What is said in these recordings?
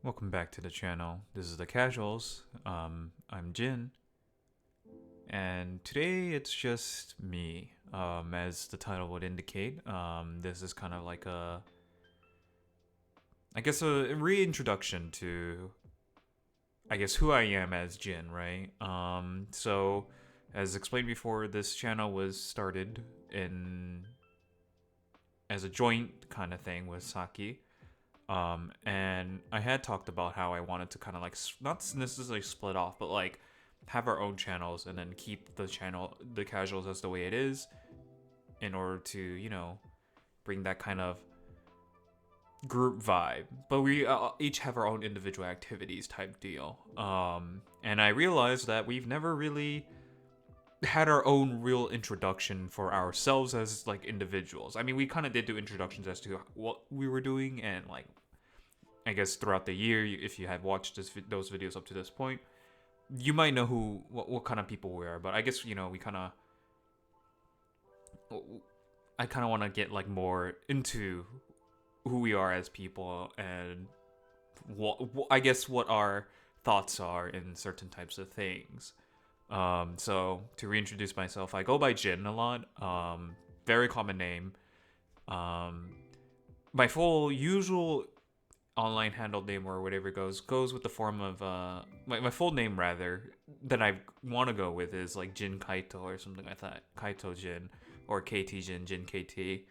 Welcome back to the channel. This is the Casuals. I'm Jin, and today it's just me. As the title would indicate, this is kind of like a reintroduction to, who I am as Jin, right? So, as explained before, this channel was started in as a joint kind of thing with Saki. And I had talked about how I wanted to kind of like not necessarily split off, but like have our own channels and then keep the casuals as the way it is, in order to bring that kind of group vibe. But we each have our own individual activities type deal. And I realized that we've never really had our own real introduction for ourselves as like individuals. I mean, we kind of did do introductions as to what we were doing, and like I guess throughout the year, if you had watched those videos up to this point, you might know what kind of people we are. But I guess we kind of I kind of want to get like more into who we are as people, and what our thoughts are in certain types of things. So to reintroduce myself, I go by Jin a lot. Very common name. Um, my full usual online handle name, or whatever goes with the form of my full name rather, that I want to go with is like Jin Kaito or something like that. Kaito Jin or KT Jin, Jin KT.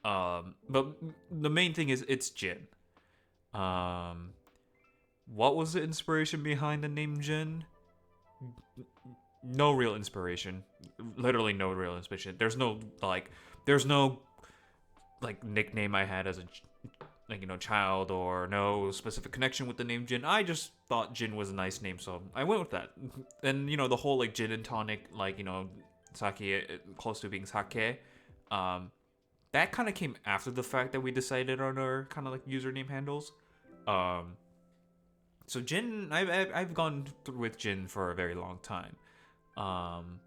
But the main thing is it's Jin. Um, what was the inspiration behind the name Jin? No real inspiration. Literally no real inspiration. There's no like nickname I had as a child, or no specific connection with the name Jin. I just thought Jin was a nice name, so I went with that. And the whole like gin and tonic, sake, close to being sake, that kind of came after the fact that we decided on our kind of like username handles. um so Jin, I've gone through with Jin for a very long time. Um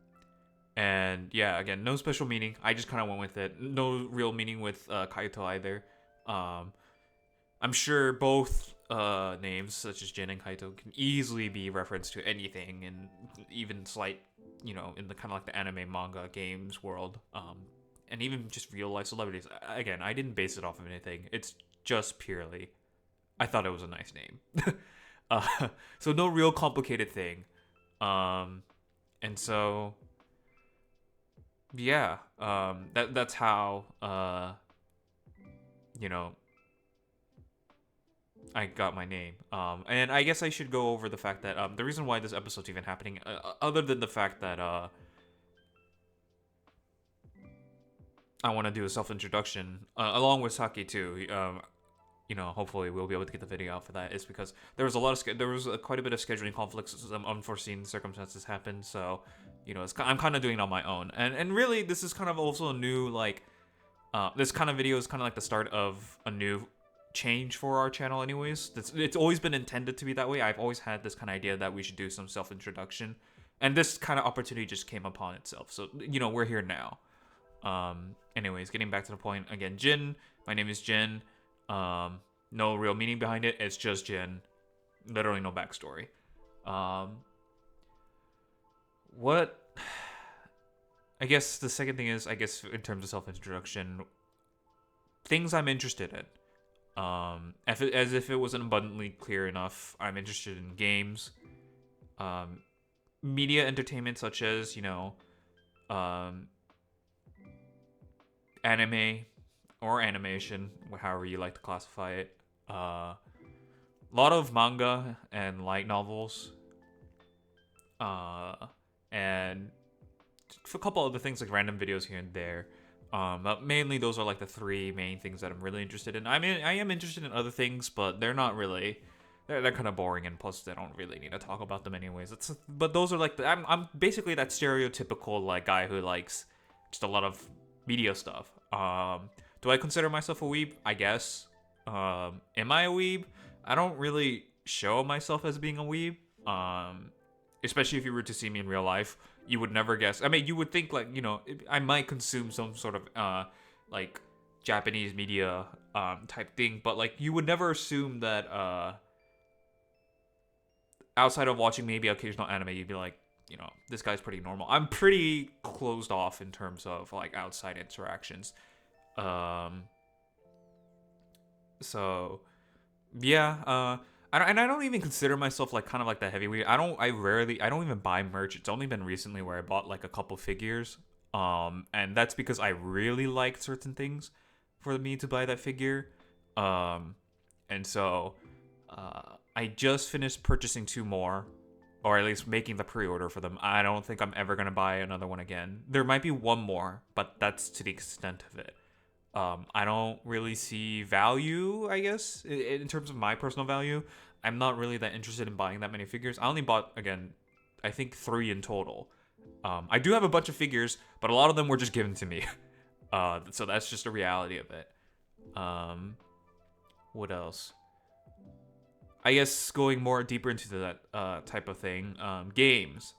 and yeah, again, no special meaning. I just kind of went with it. No real meaning with Kaito either. I'm sure both names, such as Jin and Kaito, can easily be referenced to anything, and even slight, in the kind of like the anime, manga, games world, and even just real life celebrities. Again, I didn't base it off of anything. It's just purely, I thought it was a nice name. uh, so no real complicated thing. And so yeah, that's how you know I got my name. And I guess I should go over the fact that the reason why this episode's even happening, other than the fact that I want to do a self introduction along with Saki too. Hopefully we'll be able to get the video out for that. Is because there was quite a bit of scheduling conflicts. Some unforeseen circumstances happened, so I'm kind of doing it on my own. And really, this is kind of also a new this kind of video is kind of like the start of a new change for our channel anyways. It's always been intended to be that way. I've always had this kind of idea that we should do some self-introduction, and this kind of opportunity just came upon itself. So we're here now. Anyways, getting back to the point again, Jin. My name is Jin. No real meaning behind it. It's just Jin. Literally no backstory. What I guess the second thing is, in terms of self-introduction, things I'm interested in. As if it wasn't abundantly clear enough, I'm interested in games, media entertainment such as anime or animation, however you like to classify it. A lot of manga and light novels, and a couple other things like random videos here and there. But mainly those are like the three main things that I'm really interested in. I mean, I am interested in other things, but they're not really. They're kind of boring, and plus they don't really need to talk about them anyways. But those are like I'm basically that stereotypical like guy who likes just a lot of media stuff. Do I consider myself a weeb? I guess. Am I a weeb? I don't really show myself as being a weeb. Especially if you were to see me in real life, you would never guess. I mean, you would think like I might consume some sort of like Japanese media type thing, but like you would never assume that outside of watching maybe occasional anime, you'd be like, this guy's pretty normal. I'm pretty closed off in terms of like outside interactions. Um, so yeah, I don't even consider myself like kind of like the heavyweight. I don't even buy merch. It's only been recently where I bought like a couple figures. And that's because I really liked certain things for me to buy that figure. Um, and so I just finished purchasing two more, or at least making the pre-order for them. I don't think I'm ever gonna buy another one again. There might be one more, but that's to the extent of it. I don't really see value, I guess, in terms of my personal value. I'm not really that interested in buying that many figures. I only bought, again, I think 3 in total. I do have a bunch of figures, but a lot of them were just given to me. So that's just a reality of it. What else? I guess going more deeper into that type of thing, games.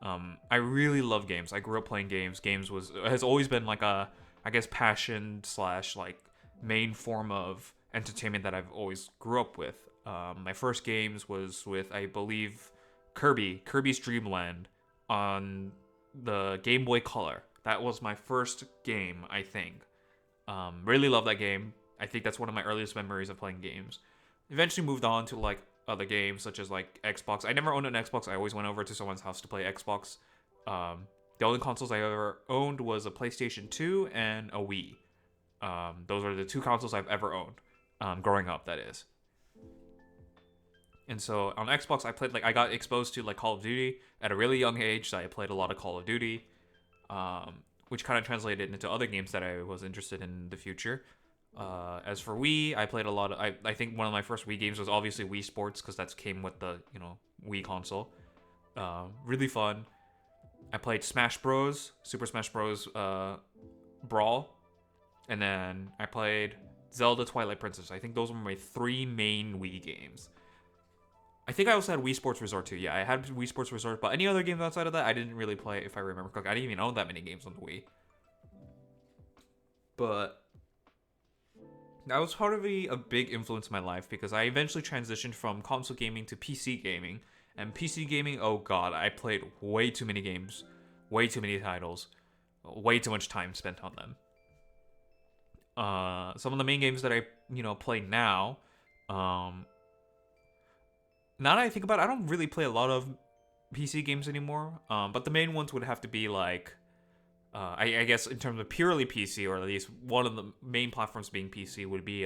I really love games. I grew up playing games. Games has always been like a, I guess, passion slash like main form of entertainment that I've always grew up with. My first games was with, I believe, Kirby's Dream Land on the Game Boy Color. That was my first game, I think. Really love that game. I think that's one of my earliest memories of playing games. Eventually moved on to like other games such as like Xbox. I never owned an Xbox. I always went over to someone's house to play Xbox. The only consoles I ever owned was a PlayStation 2 and a Wii. Those are the two consoles I've ever owned, growing up, that is. And so on Xbox, I got exposed to like Call of Duty at a really young age. So I played a lot of Call of Duty, which kind of translated into other games that I was interested in the future. As for Wii, I played a lot of. I think one of my first Wii games was obviously Wii Sports because that came with the Wii console. Really fun. I played Smash Bros, Super Smash Bros. Brawl, and then I played Zelda Twilight Princess. I think those were my 3 main Wii games. I think I also had Wii Sports Resort too. Yeah, I had Wii Sports Resort, but any other games outside of that, I didn't really play. If I remember correctly, I didn't even own that many games on the Wii. But that was probably a big influence in my life because I eventually transitioned from console gaming to PC gaming. And PC gaming, oh god, I played way too many games, way too many titles, way too much time spent on them. Some of the main games that I, play now, now that I think about it, I don't really play a lot of PC games anymore. But the main ones would have to be like, I guess in terms of purely PC, or at least one of the main platforms being PC, would be,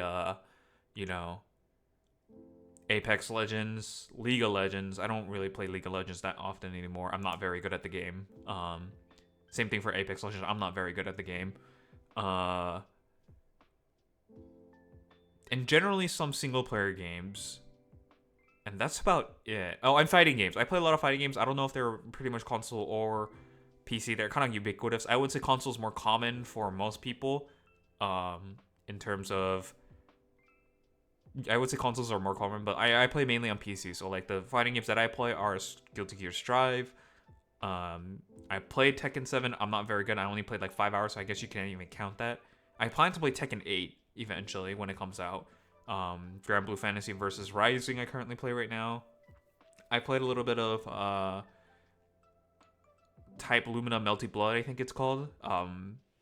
Apex Legends, League of Legends. I don't really play League of Legends that often anymore. I'm not very good at the game. Same thing for Apex Legends. I'm not very good at the game. And generally some single player games. And that's about it. Oh, and fighting games. I play a lot of fighting games. I don't know if they're pretty much console or PC. They're kind of ubiquitous. I would say console's more common for most people. In terms of, I would say consoles are more common, but I play mainly on PC. So like the fighting games that I play are Guilty Gear Strive. I played Tekken 7. I'm not very good. I only played like 5 hours, so I guess you can't even count that. I plan to play Tekken 8 eventually when it comes out. Grand Blue Fantasy versus Rising I currently play right now. I played a little bit of Type Lumina Melty Blood, I think it's called.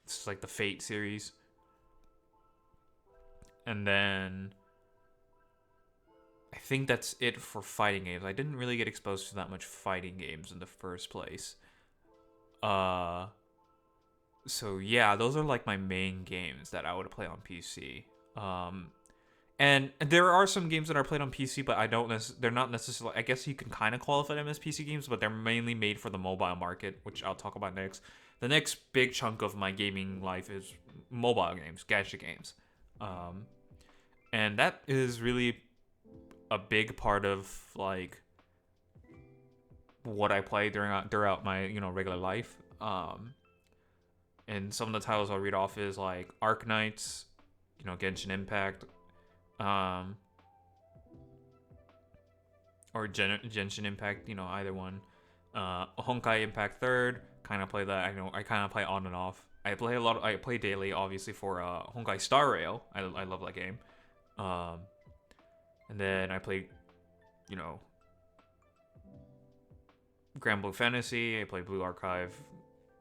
It's like the Fate series. And then I think that's it for fighting games. I didn't really get exposed to that much fighting games in the first place. So yeah, those are like my main games that I would play on PC. And there are some games that are played on PC, but they're not necessarily, I guess you can kind of qualify them as PC games, but they're mainly made for the mobile market, which I'll talk about next. The next big chunk of my gaming life is mobile games, gadget games. And that is really a big part of like what I play throughout my, regular life. And some of the titles I'll read off is like Arknights, Genshin Impact, or Genshin Impact, either one. Honkai Impact Third, kind of play that. I kind of play on and off. I play daily, obviously, for Honkai Star Rail. I love that game. And then I play, Grand Blue Fantasy. I play Blue Archive.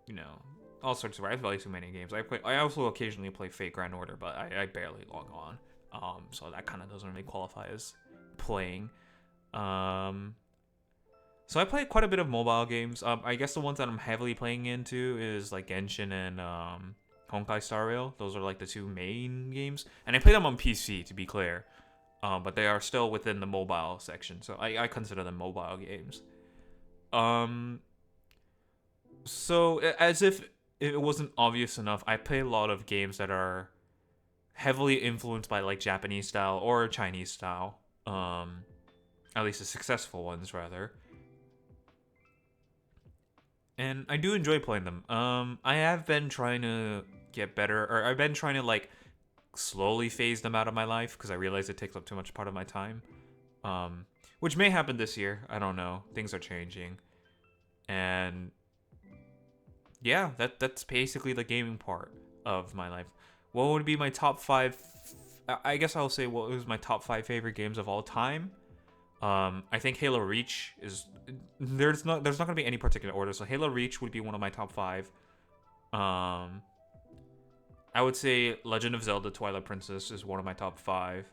You know, all sorts of. I play too many games. I also occasionally play Fate Grand Order, but I barely log on. So that kind of doesn't really qualify as playing. So I play quite a bit of mobile games. I guess the ones that I'm heavily playing into is like Genshin and Honkai Star Rail. Those are like the two main games, and I play them on PC to be clear. But they are still within the mobile section, so I consider them mobile games. So as if it wasn't obvious enough, I play a lot of games that are heavily influenced by like Japanese style or Chinese style. At least the successful ones, rather. And I do enjoy playing them. I have been trying to get better, or I've been trying to like slowly phase them out of my life because I realize it takes up too much part of my time. Which may happen this year. I don't know. Things are changing, and yeah, that's basically the gaming part of my life. What would be my top five? I guess I'll say what was my top 5 favorite games of all time. I think Halo Reach is there's not gonna be any particular order, so Halo Reach would be one of my top 5. I would say Legend of Zelda: Twilight Princess is one of my top 5.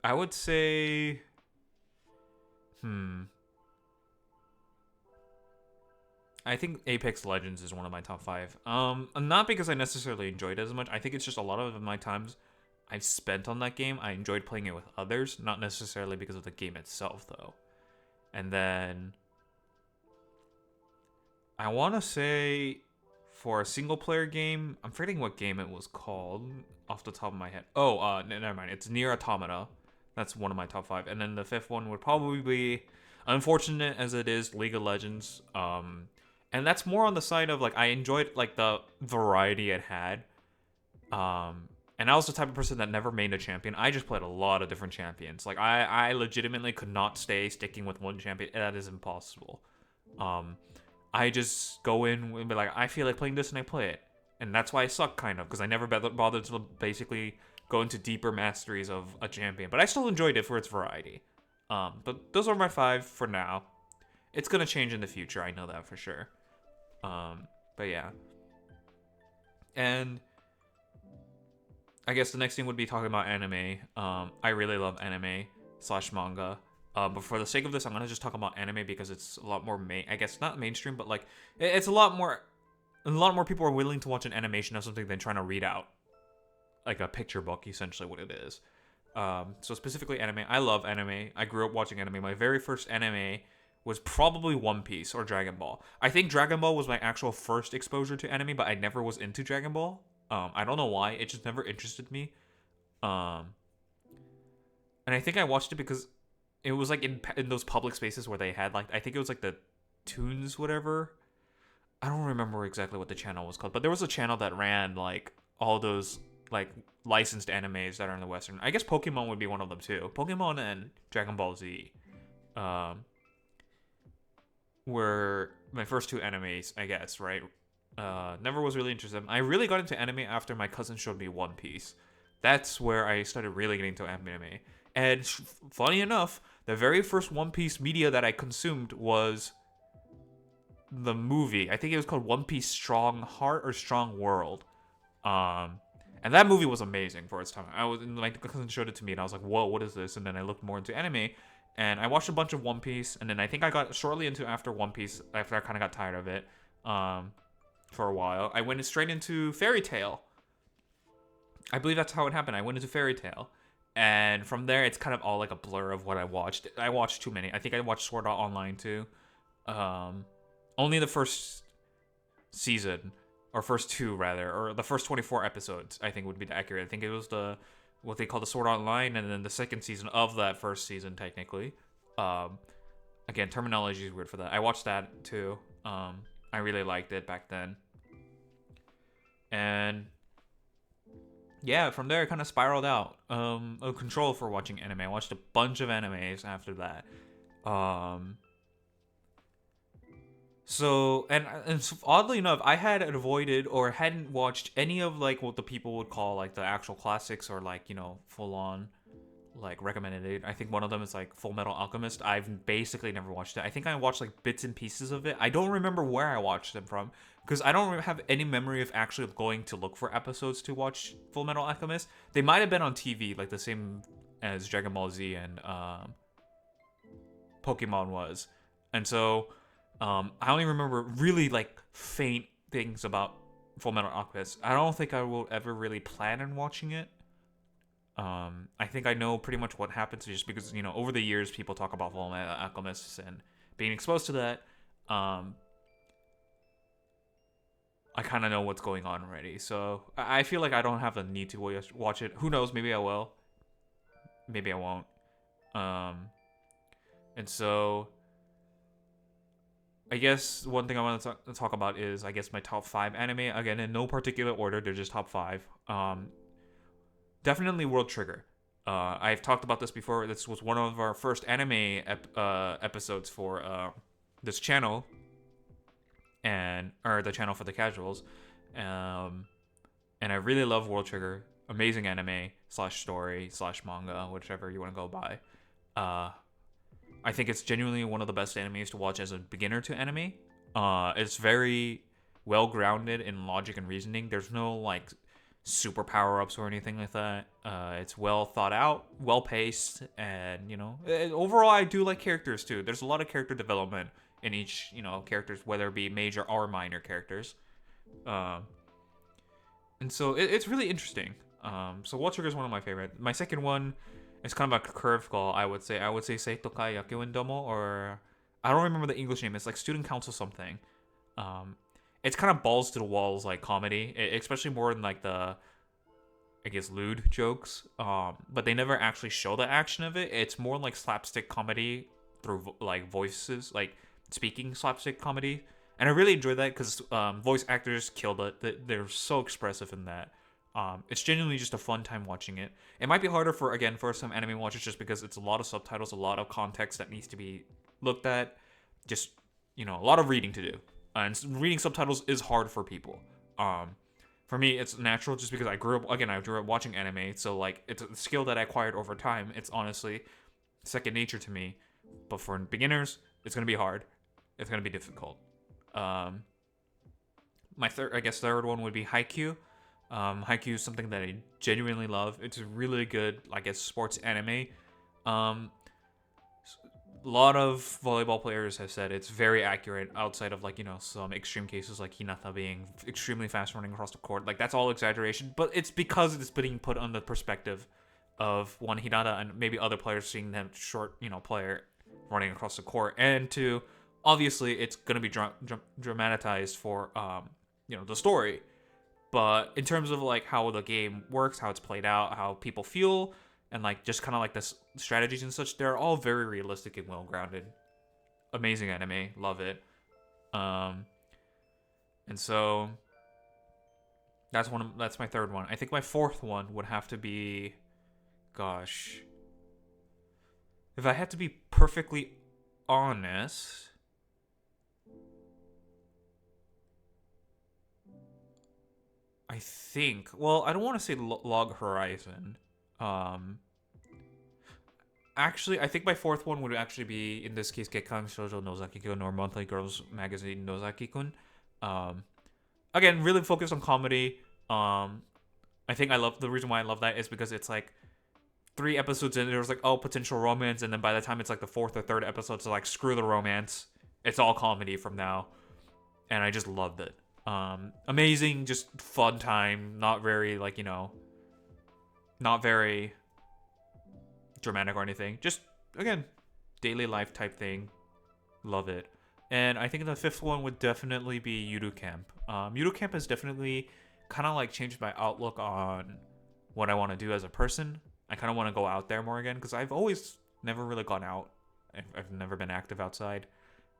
I would say, I think Apex Legends is one of my top 5. Not because I necessarily enjoyed it as much. I think it's just a lot of my times I've spent on that game, I enjoyed playing it with others, not necessarily because of the game itself, though. And then I want to say for a single player game, I'm forgetting what game it was called off the top of my head. Oh, never mind. It's Nier Automata. That's one of my top 5. And then the 5th one would probably be, unfortunate as it is, League of Legends. And that's more on the side of like I enjoyed like the variety it had. And I was the type of person that never made a champion. I just played a lot of different champions. Like I legitimately could not stay sticking with one champion. That is impossible. I just go in and be like, I feel like playing this, and I play it. And that's why I suck kind of, because I never bothered to basically go into deeper masteries of a champion. But I still enjoyed it for its variety. But those are my 5 for now. It's gonna change in the future. I know that for sure. But yeah. And I guess the next thing would be talking about anime. I really love anime / manga. But for the sake of this, I'm gonna just talk about anime because it's a lot more I guess not mainstream, but like it's a lot more people are willing to watch an animation of something than trying to read out like a picture book, essentially what it is. So specifically anime. I love anime. I grew up watching anime. My very first anime was probably One Piece or Dragon Ball. I think Dragon Ball was my actual first exposure to anime, but I never was into Dragon Ball. I don't know why. It just never interested me. And I think I watched it because it was like in those public spaces where they had like, I think it was like the Toons whatever. I don't remember exactly what the channel was called, but there was a channel that ran like all those like licensed animes that are in the Western. I guess Pokemon would be one of them too. Pokemon and Dragon Ball Z were my first 2 animes, I guess, right? Never was really interested. I really got into anime after my cousin showed me One Piece. That's where I started really getting into anime. And funny enough, the very first One Piece media that I consumed was the movie. I think it was called One Piece Strong Heart or Strong World. And that movie was amazing for its time. My cousin showed it to me, and I was like, "Whoa, what is this?" And then I looked more into anime, and I watched a bunch of One Piece, and then I think I got shortly into after One Piece after I kind of got tired of it. For a while, I went straight into Fairy Tail. I believe that's how it happened. I went into Fairy Tail, and from there, it's kind of all like a blur of what I watched. I watched too many. I think I watched Sword Art Online too. Only the first season, or first 2 rather, or the first 24 episodes, I think would be accurate. I think it was what they call the Sword Art Online, and then the second season of that first season, technically. Again, terminology is weird for that. I watched that too. I really liked it back then. And yeah, from there it kind of spiraled out. Of control for watching anime. I watched a bunch of animes after that. So oddly enough, I had avoided or hadn't watched any of like what the people would call like the actual classics or like, you know, full on like recommended it. I think one of them is like Full Metal Alchemist. I've basically never watched it. I think I watched like bits and pieces of it. I don't remember where I watched them from because I don't have any memory of actually going to look for episodes to watch Full Metal Alchemist. They might have been on TV, like the same as Dragon Ball Z and Pokemon was. And so I only remember really like faint things about Full Metal Alchemist. I don't think I will ever really plan on watching it. I think I know pretty much what happens just because, you know, over the years people talk about Full Metal Alchemist and being exposed to that. I kind of know what's going on already. So I feel like I don't have a need to watch it. Who knows? Maybe I will. Maybe I won't. And so I guess one thing I want to talk about is, I guess, my top 5 anime. Again, in no particular order. They're just top 5. Definitely World Trigger. I've talked about this before. This was one of our first anime episodes for this channel, or the channel for the casuals. And I really love World Trigger. Amazing anime / story / manga, whichever you want to go by. I think it's genuinely one of the best animes to watch as a beginner to anime. It's very well grounded in logic and reasoning. There's no like super power ups or anything like that. It's well thought out, well paced, and you know, overall I do like characters too. There's a lot of character development in each, you know, characters, whether it be major or minor characters. And so it's really interesting. So World Trigger is one of my favorite. My second one is kind of a curveball, I would say. I would say Seitokai Yakuin Domo, or I don't remember the English name. It's like Student Council something. It's kind of balls to the walls like comedy, especially more in like the, I guess, lewd jokes. But they never actually show the action of it. It's more like slapstick comedy through like voices, like speaking slapstick comedy. And I really enjoy that because voice actors killed it. They're so expressive in that. It's genuinely just a fun time watching it. It might be harder for some anime watchers just because it's a lot of subtitles, a lot of context that needs to be looked at. Just, you know, a lot of reading to do. And reading subtitles is hard for people. For me, it's natural just because I grew up watching anime. So, like, it's a skill that I acquired over time. It's honestly second nature to me. But for beginners, it's going to be hard. It's going to be difficult. My third one would be Haikyuu. Haikyuu is something that I genuinely love. It's a really good, I guess, sports anime. A lot of volleyball players have said it's very accurate outside of, like, you know, some extreme cases like Hinata being extremely fast running across the court. Like, that's all exaggeration, but it's because it's being put on the perspective of one, Hinata, and maybe other players seeing them short, you know, player running across the court. And two, obviously it's going to be dramatized for, you know, the story. But in terms of like how the game works, how it's played out, how people feel, and like just kind of like the strategies and such, they're all very realistic and well grounded. Amazing anime, love it. And so that's my third one. I think my fourth one would have to be, gosh, if I had to be perfectly honest, I think. Well, I don't want to say Log Horizon. Actually, I think my fourth one would actually be, in this case, Gekkan Shoujo Nozaki-kun, or Monthly Girls Magazine Nozaki-kun. Again, really focused on comedy. I think the reason why I love that is because it's like 3 episodes in, there was like, oh, potential romance, and then by the time it's like the 4th or 3rd episode, it's like, screw the romance. It's all comedy from now. And I just loved it. Amazing, just fun time. Not very, like, you know, not very dramatic or anything. Just, again, daily life type thing. Love it. And I think the 5th one would definitely be Yuru Camp. Yuru Camp has definitely kind of like changed my outlook on what I want to do as a person. I kind of want to go out there more again because I've always never really gone out. I've never been active outside.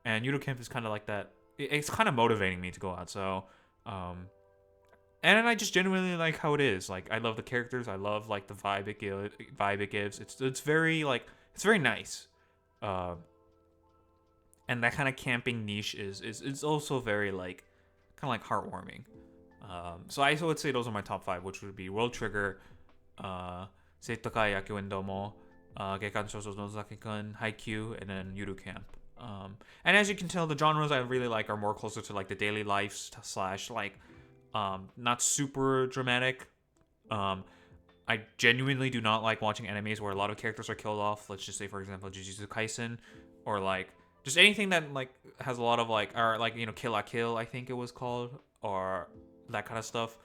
And Yuru Camp is kind of like that. It's kind of motivating me to go out. So, and I just genuinely like how it is. Like, I love the characters. I love like the vibe it gives. It's very like, it's very nice. And that kind of camping niche is also very like, kind of like heartwarming. So I would say those are my top 5, which would be World Trigger, Seitokai Yakuin Domo, Gekkan Shoujo Nozaki-kun, Haikyuu, and then Yuru Camp. And as you can tell, the genres I really like are more closer to like the daily life slash like not super dramatic. I genuinely do not like watching animes where a lot of characters are killed off. Let's just say, for example, Jujutsu Kaisen, or like just anything that like has a lot of like, or like Kill la Kill, I think it was called, or that kind of stuff.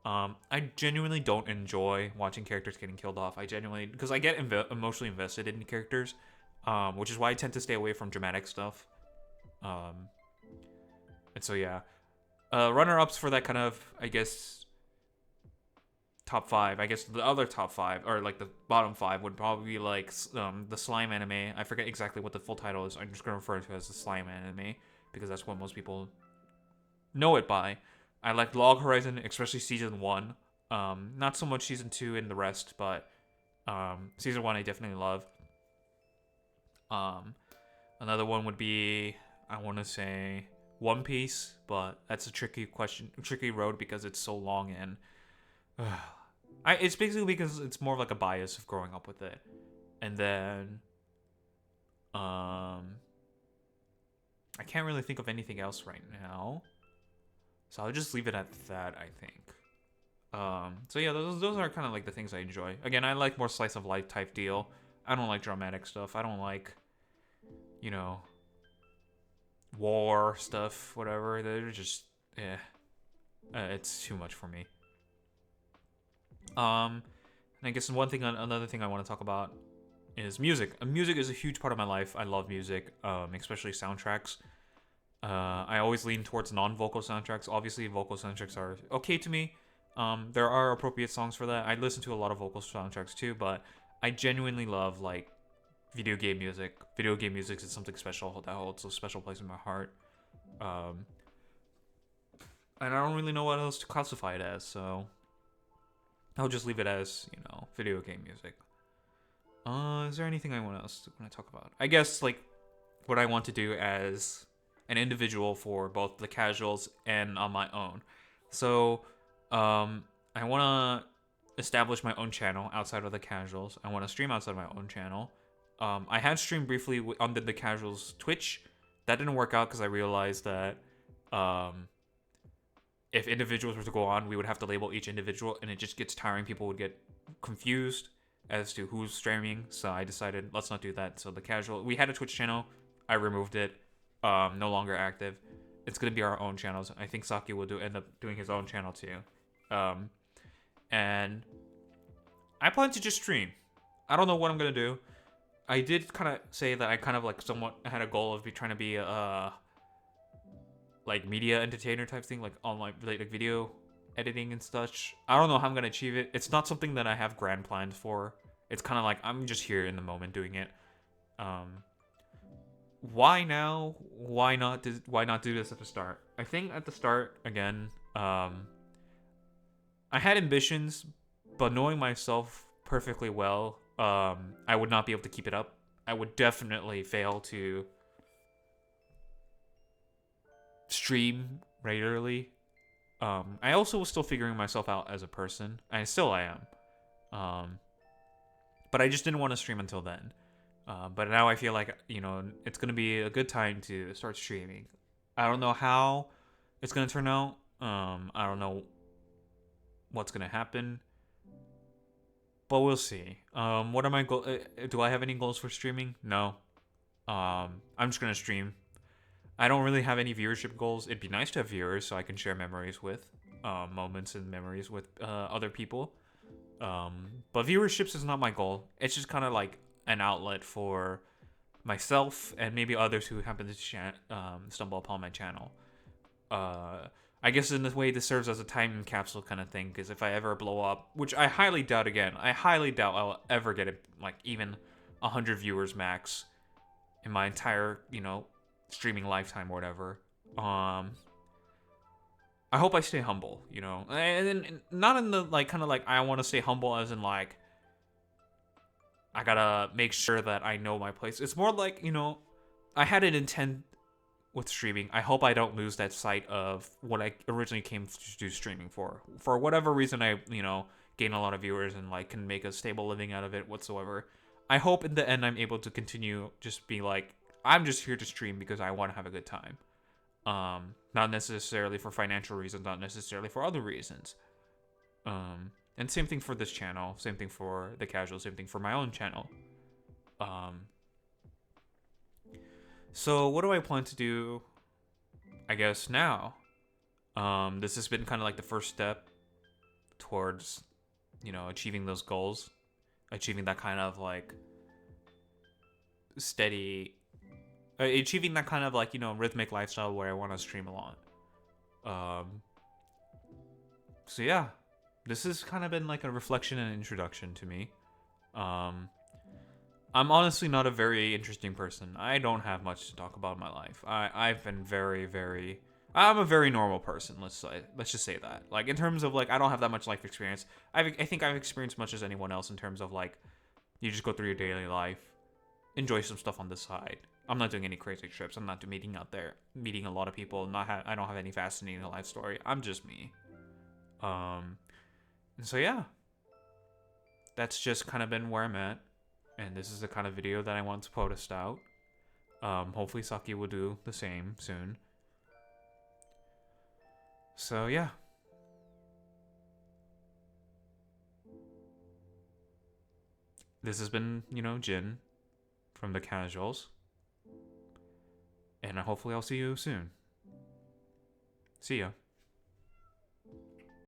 I genuinely don't enjoy watching characters getting killed off. I genuinely, because I get emotionally invested in characters, which is why I tend to stay away from dramatic stuff. And so yeah, runner-ups for that kind of, I guess, top five. I guess the other top five, or like the bottom five, would probably be like the Slime anime. I forget exactly what the full title is. I'm just gonna refer to it as the Slime anime because that's what most people know it by. I like Log Horizon, especially season 1. Not so much season 2 and the rest, but season 1 I definitely love. Another one would be, I want to say, One Piece, but that's a tricky road because it's so long, and it's basically because it's more of like a bias of growing up with it. And then I can't really think of anything else right now, so I'll just leave it at that, I think. So yeah, those are kind of like the things I enjoy. Again, I like more slice of life type deal. I don't like dramatic stuff. I don't like, war stuff, whatever. They're just, it's too much for me. And I guess another thing I want to talk about is music. Music is a huge part of my life. I love music, especially soundtracks. I always lean towards non-vocal soundtracks. Obviously, vocal soundtracks are okay to me. There are appropriate songs for that. I listen to a lot of vocal soundtracks too, but I genuinely love like video game music. Video game music is something special that holds a special place in my heart. And I don't really know what else to classify it as, so I'll just leave it as, video game music. Is there anything I want to talk about? I guess like what I want to do as an individual for both the casuals and on my own. So, I want to establish my own channel outside of the casuals. I want to stream outside of my own channel. I had streamed briefly on the casuals Twitch. That didn't work out because I realized that if individuals were to go on, we would have to label each individual, and it just gets tiring. People would get confused as to who's streaming, so I decided let's not do that. So we had a Twitch channel. I removed it. No longer active. It's gonna be our own channels. I think Saki will end up doing his own channel too. And I plan to just stream. I don't know what I'm gonna do. I did kind of say that I kind of like somewhat had a goal of trying to be like media entertainer type thing, like online like video editing and such. I don't know how I'm gonna achieve it. It's not something that I have grand plans for. It's kind of like I'm just here in the moment doing it. Why now? Why not do this at the start? I think at the start, again, I had ambitions, but knowing myself perfectly well, I would not be able to keep it up. I would definitely fail to stream regularly. I also was still figuring myself out as a person. I am. But I just didn't want to stream until then. But now I feel like, it's going to be a good time to start streaming. I don't know how it's going to turn out. I don't know what's going to happen. But we'll see. What are my goals? Do I have any goals for streaming? No. I'm just going to stream. I don't really have any viewership goals. It'd be nice to have viewers so I can share memories with, moments and memories with other people. But viewerships is not my goal. It's just kind of like an outlet for myself and maybe others who happen to stumble upon my channel. I guess in this way this serves as a time capsule kind of thing, because if I ever blow up, which I highly doubt I'll ever get like even 100 viewers max in my entire, streaming lifetime or whatever. I hope I stay humble, and then not in the like kind of like I want to stay humble as in like I gotta make sure that I know my place. It's more like, I had an intent with streaming. I hope I don't lose that sight of what I originally came to do streaming for. For whatever reason, I, gain a lot of viewers and like can make a stable living out of it whatsoever. I hope in the end I'm able to continue just be like, I'm just here to stream because I want to have a good time. Not necessarily for financial reasons, not necessarily for other reasons. And same thing for this channel, same thing for the casual, same thing for my own channel. So what do I plan to do, I guess, now? This has been kind of like the first step towards, achieving those goals, achieving that kind of like steady, achieving that kind of like, rhythmic lifestyle where I want to stream a lot. So yeah, this has kind of been like a reflection and introduction to me. I'm honestly not a very interesting person. I don't have much to talk about in my life. I've been I'm a very normal person. Let's just say that. Like in terms of like, I don't have that much life experience. I think I've experienced much as anyone else in terms of like, you just go through your daily life, enjoy some stuff on the side. I'm not doing any crazy trips. I'm not meeting out there, meeting a lot of people. I don't have any fascinating life story. I'm just me. And so yeah, that's just kind of been where I'm at. And this is the kind of video that I want to post out. Hopefully Saki will do the same soon. So yeah. This has been, Jin from the Casuals. And hopefully I'll see you soon. See ya.